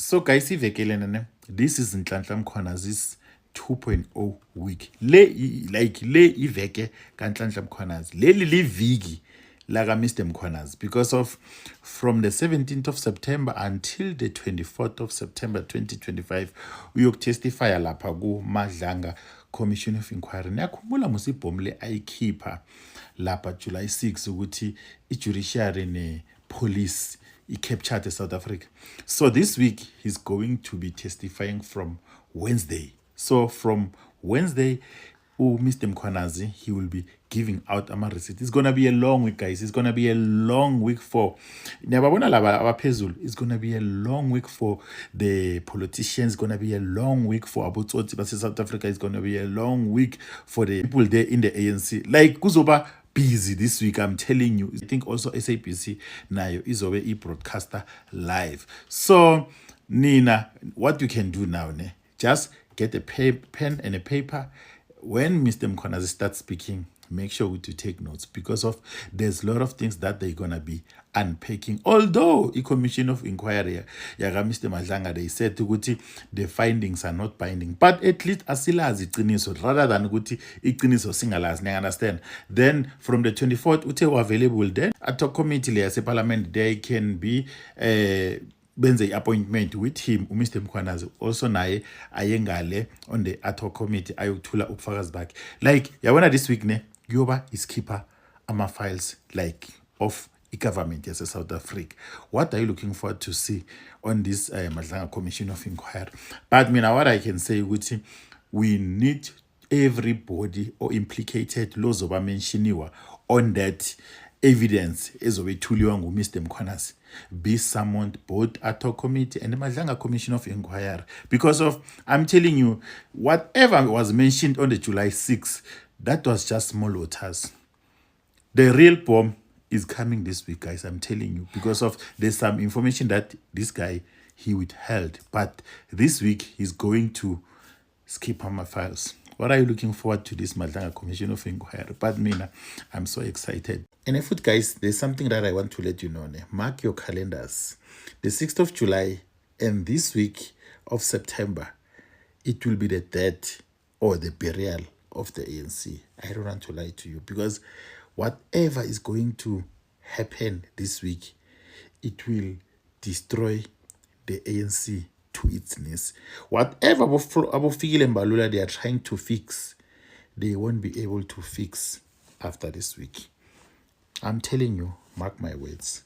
So guys, ivekele this is Nhlanhla Mkhwanazi's 2.0 week. Le iveke kaNhlanhla Mkhwanazi. Leli liviki laka Mr. Mkhwanazi, because of from the 17th of September until the 24th of September 2025 uyokutestifya lapha ku Madlanga Commission of Inquiry. Niyakhumbula musibhomu le ayikhipha lapha July 6 ukuthi i-judiciary ne police captured South Africa. So this week he's going to be testifying from Wednesday. So from Wednesday, Mr. Mkhwanazi, he will be giving out a receipt. It's gonna be a long week, guys. It's gonna be a long week for it's gonna be a long week for the politicians. It's gonna be a long week for Abutsotsi versus South Africa. It's gonna be a long week for the people there in the ANC. Like kuzoba busy this week, I'm telling you. I think also SABC nayo izobe i-broadcaster live. So Nina, what you can do now, just get a pen and a paper. When Mr. Mkhwanazi starts speaking, make sure to take notes, because of there's a lot of things that they're gonna be unpacking. Although the Commission of Inquiry yaga Mr. Madlanga, they said ukuthi the findings are not binding, but at least asilazi iqiniso rather than ukuthi iqiniso singalazi. You understand? Then from the 24th ute available, then at a committee le parliament they can be benze appointment with him Mr. Mkhwanazi also naye ayengale on the ad hoc committee ayokuthula ubufakazi bakhe. Like yabona this week kuyoba iskipper ama files like of government as a South Africa. What are you looking forward to see on this Madlanga Commission of Inquiry? But what I can say ukuthi we need everybody or implicated laws of mentioned on that evidence ezobethuliwa Mr. Mkhwanazi be summoned both at our committee and the Madlanga Commission of Inquiry, because of, I'm telling you, whatever was mentioned on the July 6th, that was just small waters. The real bomb is coming this week, guys. I'm telling you, because of there's some information that this guy he withheld, but this week he's going to skip on my files. What are you looking forward to this Madlanga Commission of Inquiry? But I'm so excited. And if it, guys, there's something that I want to let you know. Mark your calendars. The 6th of July and this week of September, it will be the death or the burial of the ANC. I don't want to lie to you, because whatever is going to happen this week, it will destroy the ANC to its knees. Whatever Abofile and Balula they are trying to fix, they won't be able to fix after this week. I'm telling you, mark my words.